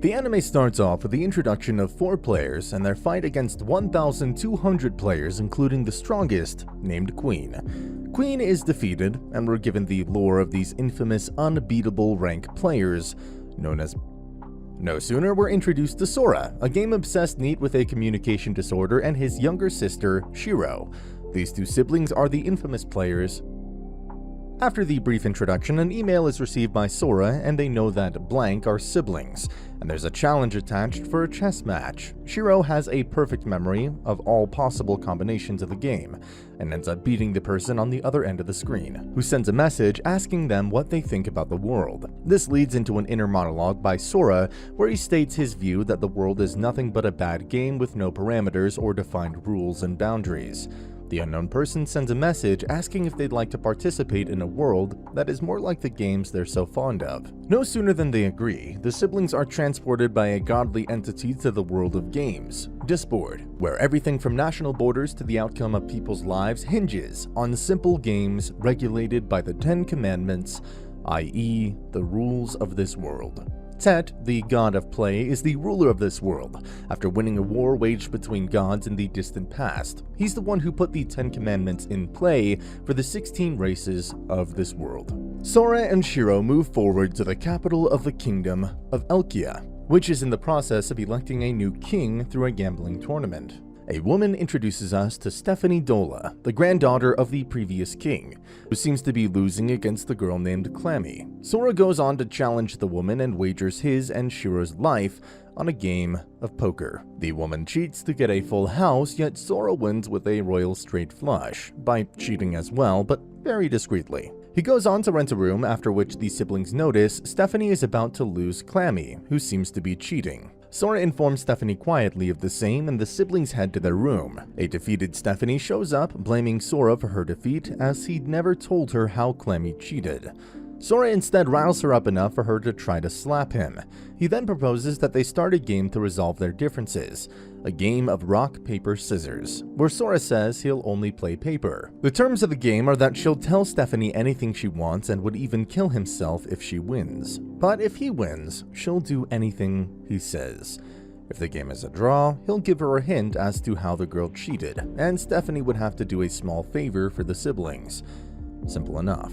The anime starts off with the introduction of 4 players and their fight against 1,200 players, including the strongest, named Queen. Queen is defeated, and we're given the lore of these infamous unbeatable rank players, known as... No sooner we're introduced to Sora, a game-obsessed NEET with a communication disorder, and his younger sister, Shiro. These 2 siblings are the infamous players. After the brief introduction, an email is received by Sora, and they know that blank are siblings, and there's a challenge attached for a chess match. Shiro has a perfect memory of all possible combinations of the game, and ends up beating the person on the other end of the screen, who sends a message asking them what they think about the world. This leads into an inner monologue by Sora, where he states his view that the world is nothing but a bad game with no parameters or defined rules and boundaries. The unknown person sends a message asking if they'd like to participate in a world that is more like the games they're so fond of. No sooner than they agree, the siblings are transported by a godly entity to the world of games, Disboard, where everything from national borders to the outcome of people's lives hinges on simple games regulated by the 10 Commandments, i.e., the rules of this world. Tet, the god of play, is the ruler of this world, after winning a war waged between gods in the distant past. He's the one who put the 10 Commandments in play for the 16 races of this world. Sora and Shiro move forward to the capital of the kingdom of Elkia, which is in the process of electing a new king through a gambling tournament. A woman introduces us to Stephanie Dola, the granddaughter of the previous king, who seems to be losing against the girl named Clammy. Sora goes on to challenge the woman and wagers his and Shiro's life on a game of poker. The woman cheats to get a full house, yet Sora wins with a royal straight flush, by cheating as well, but very discreetly. He goes on to rent a room, after which the siblings notice Stephanie is about to lose Clammy, who seems to be cheating. Sora informs Stephanie quietly of the same, and the siblings head to their room. A defeated Stephanie shows up, blaming Sora for her defeat, as he'd never told her how Clammy cheated. Sora instead riles her up enough for her to try to slap him. He then proposes that they start a game to resolve their differences, a game of rock, paper, scissors, where Sora says he'll only play paper. The terms of the game are that she'll tell Stephanie anything she wants and would even kill himself if she wins. But if he wins, she'll do anything he says. If the game is a draw, he'll give her a hint as to how the girl cheated, and Stephanie would have to do a small favor for the siblings. Simple enough.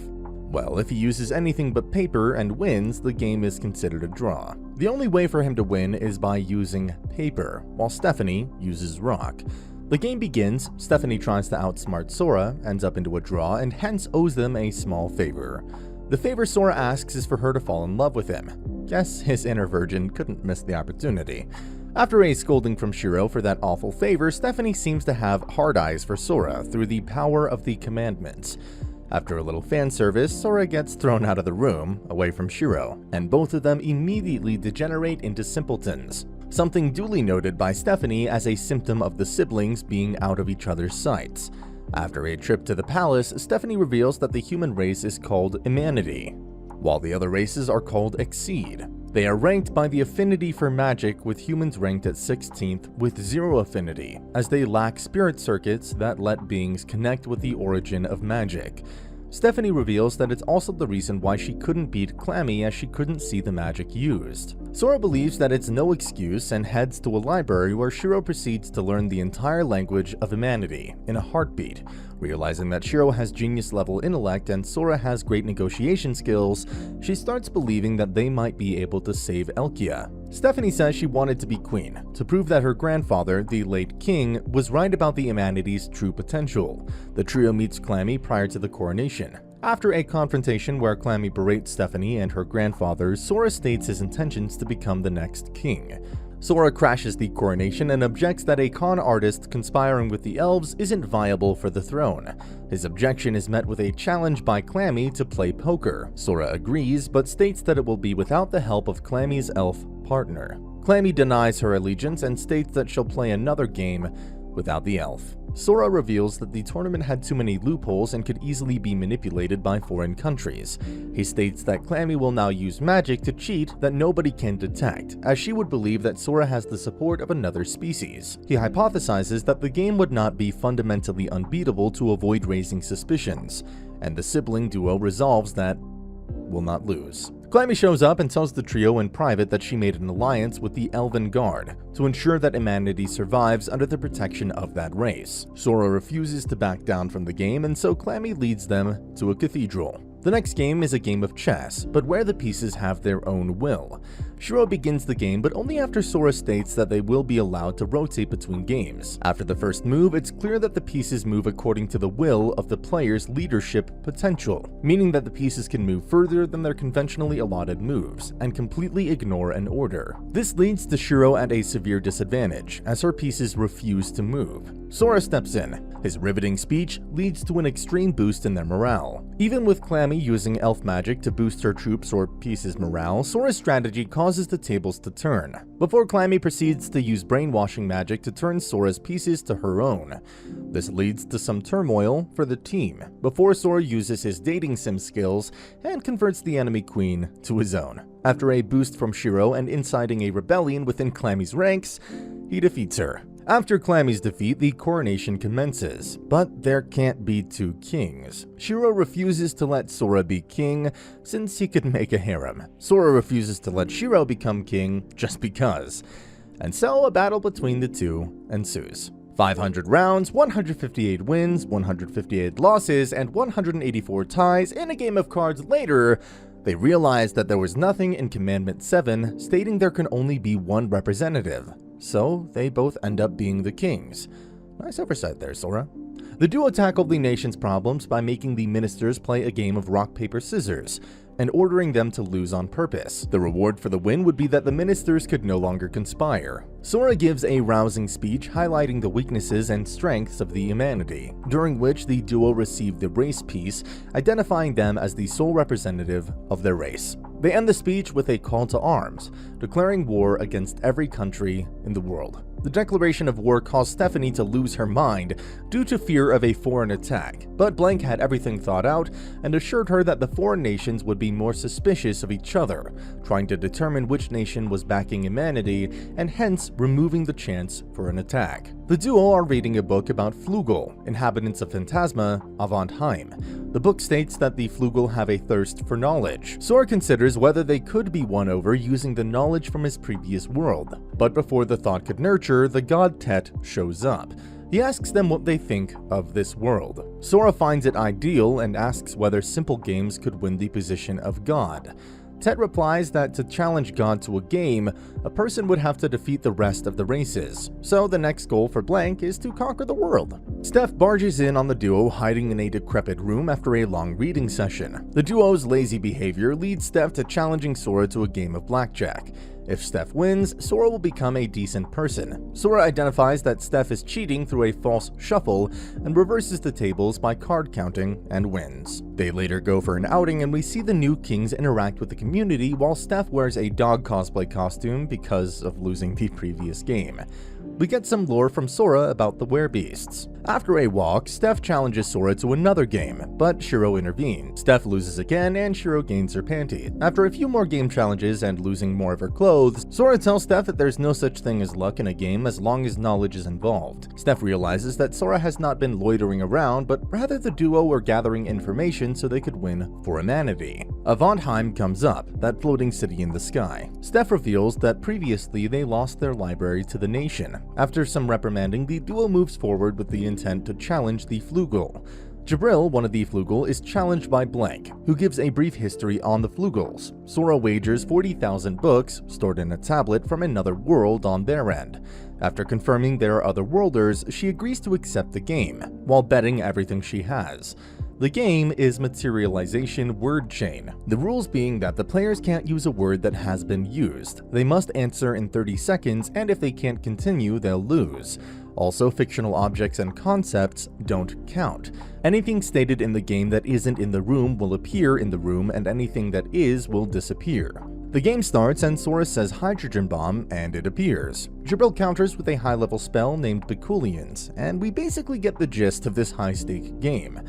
Well, if he uses anything but paper and wins, the game is considered a draw. The only way for him to win is by using paper, while Stephanie uses rock. The game begins, Stephanie tries to outsmart Sora, ends up into a draw, and hence owes them a small favor. The favor Sora asks is for her to fall in love with him. Guess his inner virgin couldn't miss the opportunity. After a scolding from Shiro for that awful favor, Stephanie seems to have hard eyes for Sora through the power of the commandments. After a little fan service, Sora gets thrown out of the room, away from Shiro, and both of them immediately degenerate into simpletons, something duly noted by Stephanie as a symptom of the siblings being out of each other's sights. After a trip to the palace, Stephanie reveals that the human race is called Humanity, while the other races are called Exceed. They are ranked by the affinity for magic, with humans ranked at 16th with 0 affinity, as they lack spirit circuits that let beings connect with the origin of magic. Stephanie reveals that it's also the reason why she couldn't beat Clammy, as she couldn't see the magic used. Sora believes that it's no excuse and heads to a library where Shiro proceeds to learn the entire language of humanity in a heartbeat. Realizing that Shiro has genius-level intellect and Sora has great negotiation skills, she starts believing that they might be able to save Elkia. Stephanie says she wanted to be queen, to prove that her grandfather, the late king, was right about the humanity's true potential. The trio meets Clammy prior to the coronation. After a confrontation where Clammy berates Stephanie and her grandfather, Sora states his intentions to become the next king. Sora crashes the coronation and objects that a con artist conspiring with the elves isn't viable for the throne. His objection is met with a challenge by Clammy to play poker. Sora agrees, but states that it will be without the help of Clammy's elf partner. Clammy denies her allegiance and states that she'll play another game without the elf. Sora reveals that the tournament had too many loopholes and could easily be manipulated by foreign countries. He states that Clammy will now use magic to cheat that nobody can detect, as she would believe that Sora has the support of another species. He hypothesizes that the game would not be fundamentally unbeatable to avoid raising suspicions, and the sibling duo resolves that will not lose. Clammy shows up and tells the trio in private that she made an alliance with the Elven Guard to ensure that humanity survives under the protection of that race. Sora refuses to back down from the game, and so Clammy leads them to a cathedral. The next game is a game of chess, but where the pieces have their own will. Shiro begins the game, but only after Sora states that they will be allowed to rotate between games. After the first move, it's clear that the pieces move according to the will of the player's leadership potential, meaning that the pieces can move further than their conventionally allotted moves, and completely ignore an order. This leads to Shiro at a severe disadvantage, as her pieces refuse to move. Sora steps in. His riveting speech leads to an extreme boost in their morale. Even with Clammy using elf magic to boost her troops or pieces' morale, Sora's strategy causes the tables to turn, before Clammy proceeds to use brainwashing magic to turn Sora's pieces to her own. This leads to some turmoil for the team, before Sora uses his dating sim skills and converts the enemy queen to his own. After a boost from Shiro and inciting a rebellion within Clammy's ranks, he defeats her. After Clammy's defeat, the coronation commences, but there can't be two kings. Shiro refuses to let Sora be king since he could make a harem. Sora refuses to let Shiro become king just because. And so a battle between the two ensues. 500 rounds, 158 wins, 158 losses, and 184 ties. In a game of cards later, they realized that there was nothing in Commandment 7 stating there can only be one representative. So they both end up being the kings. Nice oversight there, Sora. The duo tackled the nation's problems by making the ministers play a game of rock, paper, scissors, and ordering them to lose on purpose. The reward for the win would be that the ministers could no longer conspire. Sora gives a rousing speech highlighting the weaknesses and strengths of the humanity, during which the duo received the race piece, identifying them as the sole representative of their race. They end the speech with a call to arms, declaring war against every country in the world. The declaration of war caused Stephanie to lose her mind due to fear of a foreign attack, but Blank had everything thought out and assured her that the foreign nations would be more suspicious of each other, trying to determine which nation was backing humanity and hence removing the chance for an attack. The duo are reading a book about Flugel, inhabitants of Phantasma Avontheim. The book states that the Flugel have a thirst for knowledge. Sora considers whether they could be won over using the knowledge from his previous world, but before the thought could nurture, the god Tet shows up. He asks them what they think of this world. Sora finds it ideal and asks whether simple games could win the position of god. Tet replies that to challenge God to a game, a person would have to defeat the rest of the races, so the next goal for Blank is to conquer the world. Steph barges in on the duo hiding in a decrepit room after a long reading session. The duo's lazy behavior leads Steph to challenging Sora to a game of blackjack. If Steph wins, Sora will become a decent person. Sora identifies that Steph is cheating through a false shuffle and reverses the tables by card counting and wins. They later go for an outing and we see the new kings interact with the community while Steph wears a dog cosplay costume because of losing the previous game. We get some lore from Sora about the werebeasts. After a walk, Steph challenges Sora to another game, but Shiro intervenes. Steph loses again and Shiro gains her panty. After a few more game challenges and losing more of her clothes, Sora tells Steph that there's no such thing as luck in a game as long as knowledge is involved. Steph realizes that Sora has not been loitering around, but rather the duo were gathering information so they could win for humanity. Avontheim comes up, that floating city in the sky. Steph reveals that previously they lost their library to the nation. After some reprimanding, the duo moves forward with the intent to challenge the Flugel. Jabril, one of the Flugel, is challenged by Blank, who gives a brief history on the Flugels. Sora wagers 40,000 books, stored in a tablet from another world, on their end. After confirming there are other worlders, she agrees to accept the game, while betting everything she has. The game is Materialization Word Chain, the rules being that the players can't use a word that has been used. They must answer in 30 seconds, and if they can't continue, they'll lose. Also, fictional objects and concepts don't count. Anything stated in the game that isn't in the room will appear in the room, and anything that is will disappear. The game starts and Sora says hydrogen bomb and it appears. Jabril counters with a high-level spell named Beculians, and we basically get the gist of this high-stake game.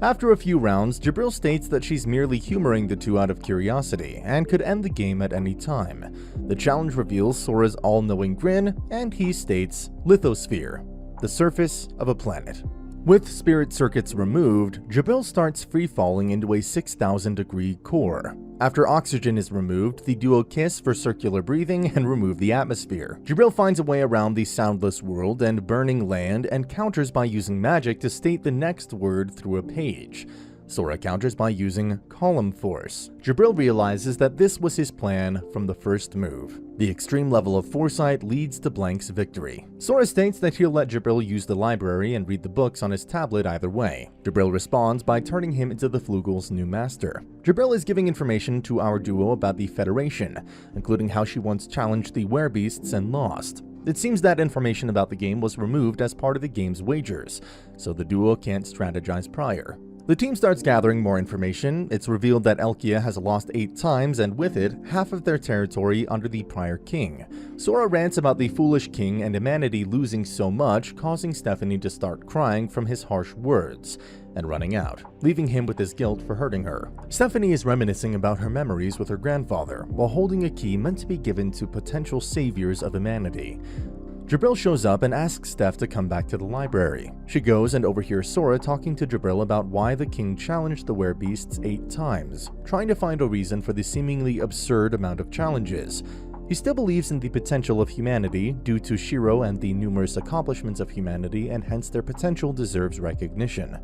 After a few rounds, Jabril states that she's merely humoring the two out of curiosity and could end the game at any time. The challenge reveals Sora's all-knowing grin, and he states, Lithosphere, the surface of a planet. With spirit circuits removed, Jabril starts free-falling into a 6,000-degree core. After oxygen is removed, the duo kiss for circular breathing and remove the atmosphere. Jibril finds a way around the soundless world and burning land and counters by using magic to state the next word through a page. Sora counters by using column force. Jibril realizes that this was his plan from the first move. The extreme level of foresight leads to Blank's victory. Sora states that he'll let Jibril use the library and read the books on his tablet either way. Jibril responds by turning him into the Flugel's new master. Jibril is giving information to our duo about the Federation, including how she once challenged the Werebeasts and lost. It seems that information about the game was removed as part of the game's wagers, so the duo can't strategize prior. The team starts gathering more information. It's revealed that Elkia has lost 8 times, and with it, half of their territory under the prior king. Sora rants about the foolish king and humanity losing so much, causing Stephanie to start crying from his harsh words and running out, leaving him with his guilt for hurting her. Stephanie is reminiscing about her memories with her grandfather, while holding a key meant to be given to potential saviors of humanity. Jibril shows up and asks Steph to come back to the library. She goes and overhears Sora talking to Jibril about why the king challenged the Werebeasts 8 times, trying to find a reason for the seemingly absurd amount of challenges. He still believes in the potential of humanity due to Shiro and the numerous accomplishments of humanity, and hence their potential deserves recognition.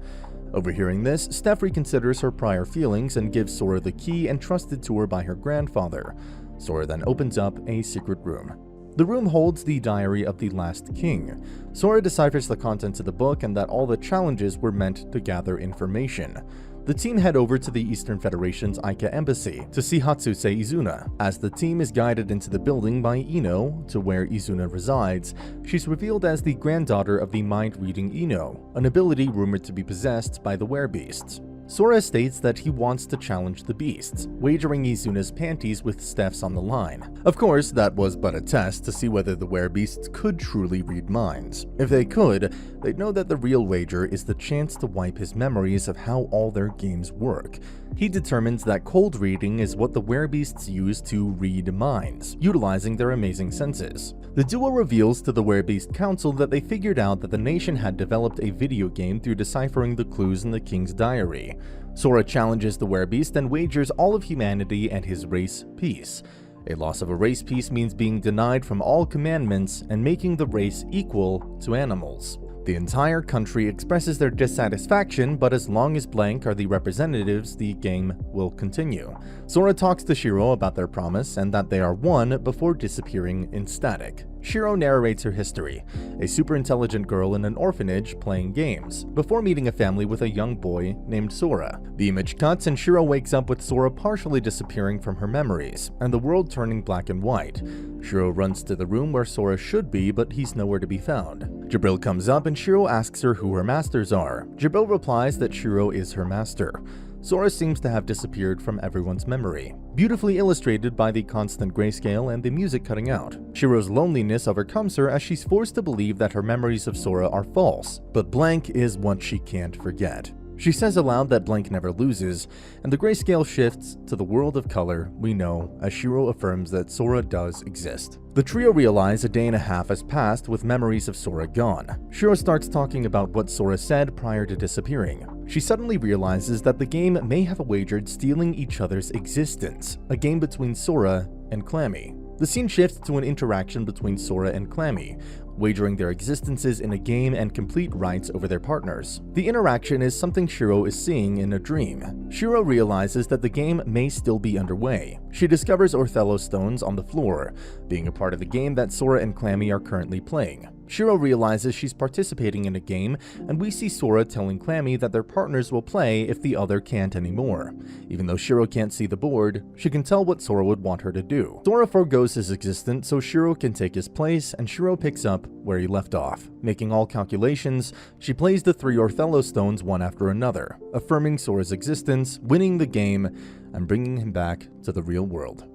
Overhearing this, Steph reconsiders her prior feelings and gives Sora the key entrusted to her by her grandfather. Sora then opens up a secret room. The room holds the diary of the last king. Sora deciphers the contents of the book and that all the challenges were meant to gather information. The team head over to the Eastern Federation's Ica embassy to see Hatsuse Izuna. As the team is guided into the building by Ino to where Izuna resides, she's revealed as the granddaughter of the mind-reading Ino, an ability rumored to be possessed by the Werebeasts. Sora states that he wants to challenge the beasts, wagering Izuna's panties with Steph's on the line. Of course, that was but a test to see whether the Werebeasts could truly read minds. If they could, they'd know that the real wager is the chance to wipe his memories of how all their games work. He determines that cold reading is what the Werebeasts use to read minds, utilizing their amazing senses. The duo reveals to the Werebeast Council that they figured out that the nation had developed a video game through deciphering the clues in the king's diary. Sora challenges the Werebeast and wagers all of humanity and his race peace. A loss of a race piece means being denied from all commandments and making the race equal to animals. The entire country expresses their dissatisfaction, but as long as Blank are the representatives, the game will continue. Sora talks to Shiro about their promise and that they are one before disappearing in static. Shiro narrates her history, a super intelligent girl in an orphanage playing games, before meeting a family with a young boy named Sora. The image cuts and Shiro wakes up with Sora partially disappearing from her memories, and the world turning black and white. Shiro runs to the room where Sora should be, but he's nowhere to be found. Jibril comes up and Shiro asks her who her masters are. Jibril replies that Shiro is her master. Sora seems to have disappeared from everyone's memory, beautifully illustrated by the constant grayscale and the music cutting out. Shiro's loneliness overcomes her as she's forced to believe that her memories of Sora are false, but Blank is what she can't forget. She says aloud that Blank never loses, and the grayscale shifts to the world of color we know as Shiro affirms that Sora does exist. The trio realize a day and a half has passed with memories of Sora gone. Shiro starts talking about what Sora said prior to disappearing. She suddenly realizes that the game may have wagered stealing each other's existence, a game between Sora and Clammy. The scene shifts to an interaction between Sora and Clammy, wagering their existences in a game and complete rights over their partners. The interaction is something Shiro is seeing in a dream. Shiro realizes that the game may still be underway. She discovers Othello stones on the floor, being a part of the game that Sora and Clammy are currently playing. Shiro realizes she's participating in a game, and we see Sora telling Clammy that their partners will play if the other can't anymore. Even though Shiro can't see the board, she can tell what Sora would want her to do. Sora forgoes his existence so Shiro can take his place, and Shiro picks up where he left off. Making all calculations, she plays the 3 Othello stones one after another, affirming Sora's existence, winning the game, and bringing him back to the real world.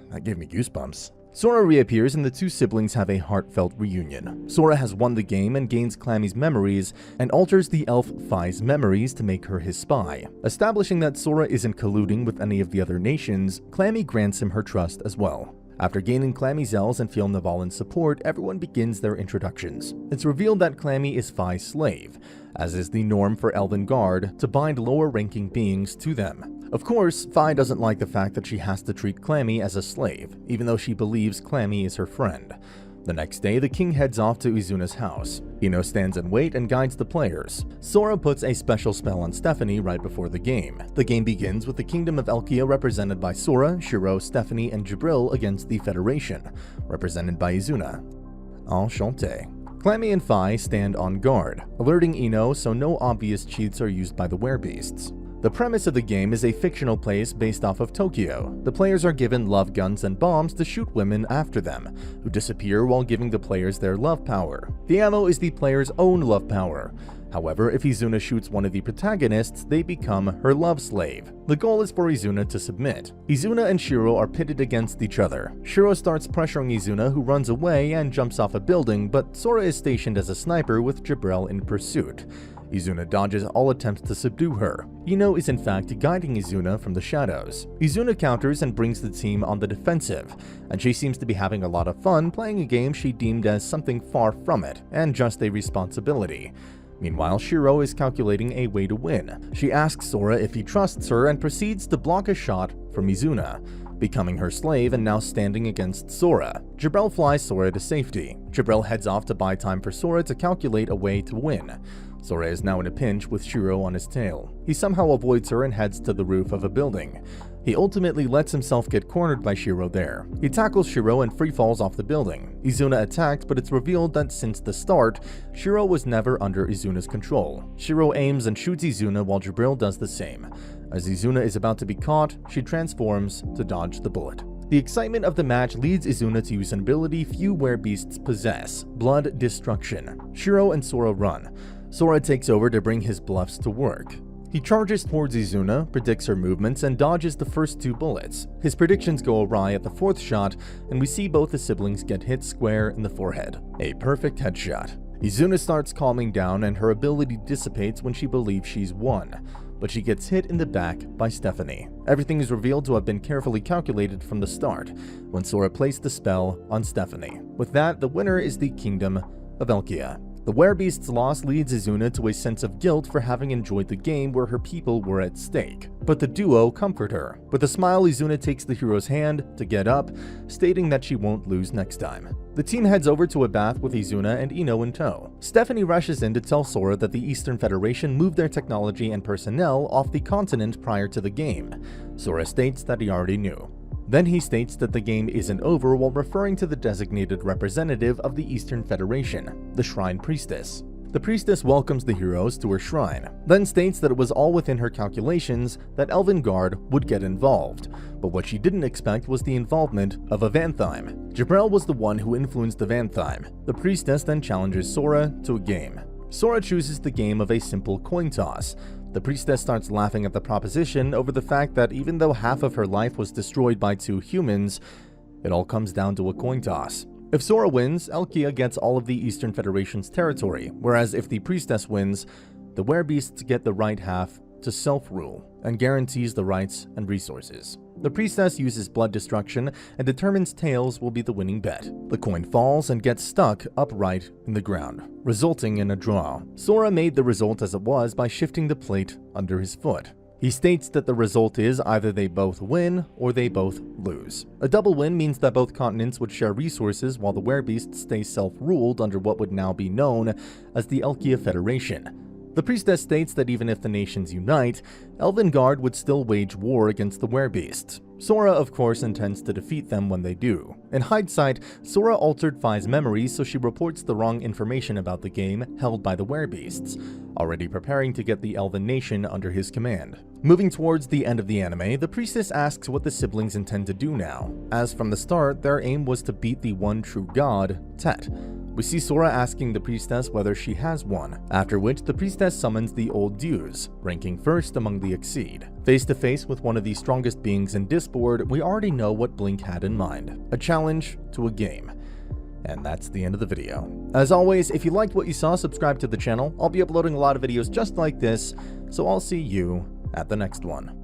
That gave me goosebumps. Sora reappears and the two siblings have a heartfelt reunion. Sora has won the game and gains Clammy's memories and alters the elf Fi's memories to make her his spy. Establishing that Sora isn't colluding with any of the other nations, Clammy grants him her trust as well. After gaining Clammy Zell's and Phil Navalin's support, everyone begins their introductions. It's revealed that Clammy is Fi's slave, as is the norm for Elven Guard, to bind lower-ranking beings to them. Of course, Fi doesn't like the fact that she has to treat Clammy as a slave, even though she believes Clammy is her friend. The next day, the king heads off to Izuna's house. Ino stands in wait and guides the players. Sora puts a special spell on Stephanie right before the game. The game begins with the Kingdom of Elkia represented by Sora, Shiro, Stephanie, and Jibril against the Federation, represented by Izuna. Enchanté. Clammy and Fi stand on guard, alerting Ino so no obvious cheats are used by the werebeasts. The premise of the game is a fictional place based off of Tokyo. The players are given love guns and bombs to shoot women after them, who disappear while giving the players their love power. The ammo is the player's own love power. However, if Izuna shoots one of the protagonists, they become her love slave. The goal is for Izuna to submit. Izuna and Shiro are pitted against each other. Shiro starts pressuring Izuna, who runs away and jumps off a building, but Sora is stationed as a sniper with Jibril in pursuit. Izuna dodges all attempts to subdue her. Ino is in fact guiding Izuna from the shadows. Izuna counters and brings the team on the defensive, and she seems to be having a lot of fun playing a game she deemed as something far from it, and just a responsibility. Meanwhile, Shiro is calculating a way to win. She asks Sora if he trusts her and proceeds to block a shot from Izuna, becoming her slave and now standing against Sora. Jibril flies Sora to safety. Jibril heads off to buy time for Sora to calculate a way to win. Sora is now in a pinch with Shiro on his tail. He somehow avoids her and heads to the roof of a building. He ultimately lets himself get cornered by Shiro there. He tackles Shiro and free falls off the building. Izuna attacks, but it's revealed that since the start, Shiro was never under Izuna's control. Shiro aims and shoots Izuna while Jibril does the same. As Izuna is about to be caught, she transforms to dodge the bullet. The excitement of the match leads Izuna to use an ability few werebeasts possess, Blood Destruction. Shiro and Sora run. Sora takes over to bring his bluffs to work. He charges towards Izuna, predicts her movements, and dodges the first 2 bullets. His predictions go awry at the 4th shot, and we see both the siblings get hit square in the forehead. A perfect headshot. Izuna starts calming down and her ability dissipates when she believes she's won, but she gets hit in the back by Stephanie. Everything is revealed to have been carefully calculated from the start, when Sora placed the spell on Stephanie. With that, the winner is the Kingdom of Elkia. The werebeast's loss leads Izuna to a sense of guilt for having enjoyed the game where her people were at stake. But the duo comfort her. With a smile, Izuna takes the hero's hand to get up, stating that she won't lose next time. The team heads over to a bath with Izuna and Ino in tow. Stephanie rushes in to tell Sora that the Eastern Federation moved their technology and personnel off the continent prior to the game. Sora states that he already knew. Then he states that the game isn't over while referring to the designated representative of the Eastern Federation, the Shrine Priestess. The priestess welcomes the heroes to her shrine, then states that it was all within her calculations that Elven Guard would get involved, but what she didn't expect was the involvement of a Vanthyme. Jibril was the one who influenced the Vanthyme. The priestess then challenges Sora to a game. Sora chooses the game of a simple coin toss. The priestess starts laughing at the proposition over the fact that even though half of her life was destroyed by 2 humans, it all comes down to a coin toss. If Sora wins, Elkia gets all of the Eastern Federation's territory, whereas if the priestess wins, the werebeasts get the right half to self-rule and guarantees the rights and resources. The priestess uses blood destruction and determines tails will be the winning bet. The coin falls and gets stuck upright in the ground, resulting in a draw. Sora made the result as it was by shifting the plate under his foot. He states that the result is either they both win or they both lose. A double win means that both continents would share resources while the werebeasts stay self-ruled under what would now be known as the Elkia Federation. The priestess states that even if the nations unite, Elven Guard would still wage war against the werebeasts. Sora, of course, intends to defeat them when they do. In hindsight, Sora altered Fi's memories so she reports the wrong information about the game held by the werebeasts, already preparing to get the Elven nation under his command. Moving towards the end of the anime, the priestess asks what the siblings intend to do now, as from the start, their aim was to beat the one true god, Tet. We see Sora asking the priestess whether she has one, after which the priestess summons the Old Dews, ranking first among the Exceed. Face to face with one of the strongest beings in Discord, we already know what Blink had in mind, a challenge to a game. And that's the end of the video. As always, if you liked what you saw, subscribe to the channel. I'll be uploading a lot of videos just like this, so I'll see you at the next one.